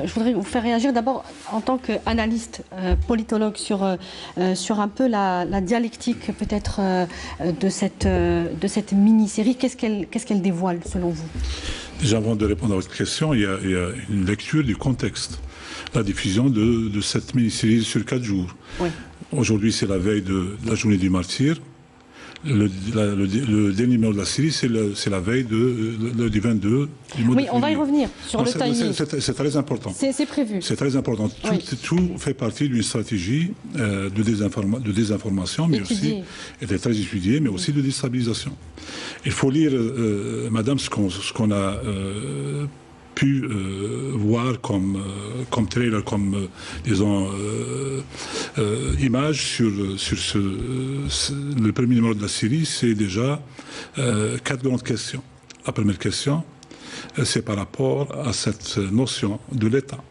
je voudrais vous faire réagir d'abord en tant qu'analyste, politologue, sur un peu la dialectique peut-être de cette mini-série. Qu'est-ce qu'elle dévoile selon vous? Déjà, avant de répondre à votre question, il y a une lecture du contexte. La diffusion de cette mini-série sur 4 jours. Oui. Aujourd'hui, c'est la veille de la journée du martyr. Le dernier numéro de la série, c'est la veille du 22 du mois de février. On va y revenir sur le timing. C'est très important. C'est prévu. C'est très important. Tout fait partie d'une stratégie de désinformation, mais aussi, elle est très étudiée, mais aussi de déstabilisation. Il faut lire, madame, ce qu'on a pu voir comme trailer, comme disons image sur le premier numéro de la série. C'est déjà 4 grandes questions. La première question, c'est par rapport à cette notion de l'État.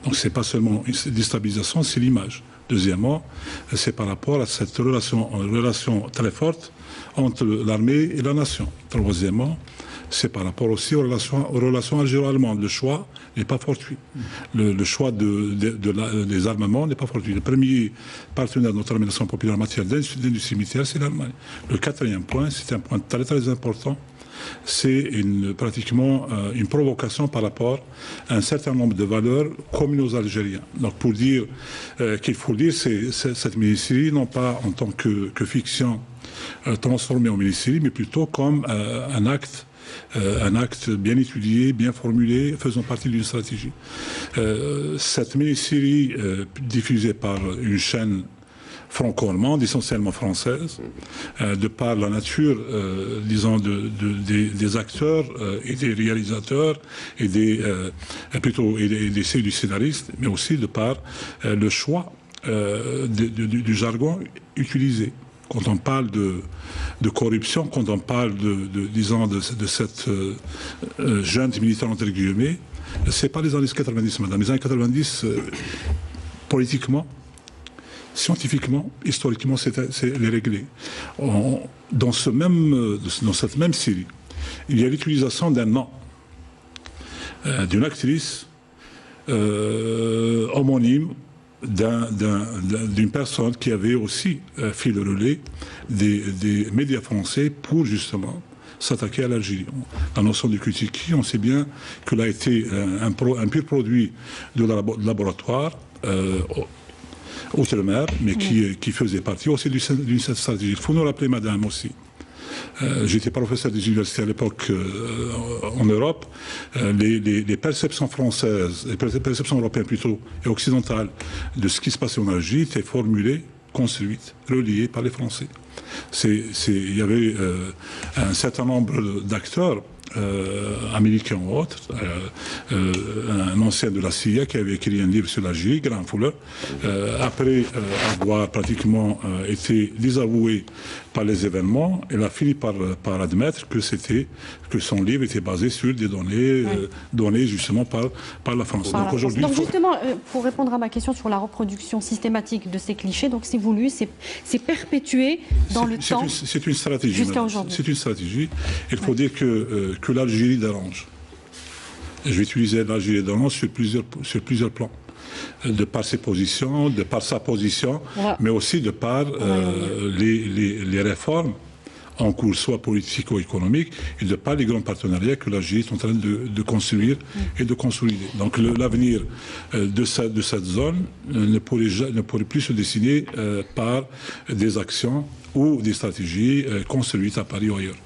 Donc c'est pas seulement une déstabilisation, c'est l'image. Deuxièmement, c'est par rapport à cette relation très forte entre l'armée et la nation. Troisièmement, c'est par rapport aussi aux relations algéro-allemandes. Le choix n'est pas fortuit. Le choix des armements n'est pas fortuit. Le premier partenaire de notre administration populaire en matière d'industrie militaire, c'est l'Allemagne. Le quatrième point, c'est un point très très important, c'est pratiquement une provocation par rapport à un certain nombre de valeurs communes aux Algériens. Donc pour dire qu'il faut lire cette mini-série, non pas en tant que fiction transformée en mini-série, mais plutôt comme un acte bien étudié, bien formulé, faisant partie d'une stratégie. Cette mini-série diffusée par une chaîne franco-allemande, essentiellement française, de par la nature, disons, des acteurs et des réalisateurs et des scénaristes, mais aussi de par le choix du jargon utilisé. Quand on parle de corruption, quand on parle de cette junte militaire entre guillemets, c'est pas les années 90, madame. Les années 90, politiquement, scientifiquement, historiquement, c'est réglé. Dans cette même série, il y a l'utilisation d'un nom d'une actrice homonyme d'une personne qui avait aussi fait le relais des médias français pour justement s'attaquer à l'Algérie. La notion de critique, on sait bien qu'elle a été un pur produit de laboratoire outre-mer, mais qui faisait partie aussi d'une stratégie. Il faut nous rappeler, madame, aussi. J'étais professeur des universités à l'époque en Europe. Les perceptions françaises, les perceptions européennes plutôt, et occidentales de ce qui se passait en Algérie étaient formulées, construites, reliées par les Français. Il y avait un certain nombre d'acteurs américains ou autres, un ancien de la CIA qui avait écrit un livre sur l'Algérie, Graham Fuller, après avoir pratiquement été désavoué par les événements, il a fini par admettre que son livre était basé sur des données données justement par la France. Donc aujourd'hui, justement, pour répondre à ma question sur la reproduction systématique de ces clichés, donc c'est voulu, c'est perpétué dans le temps. C'est une stratégie. Jusqu'à aujourd'hui. C'est une stratégie. Il faut dire que l'Algérie dérange. Je vais utiliser l'Algérie dérange sur plusieurs plans. De par ses positions, de par sa position, mais aussi de par les réformes en cours, soit politiques ou économiques, et de par les grands partenariats que l'Algérie est en train de construire et de consolider. Donc l'avenir de cette zone ne pourrait plus se dessiner par des actions ou des stratégies construites à Paris ou ailleurs.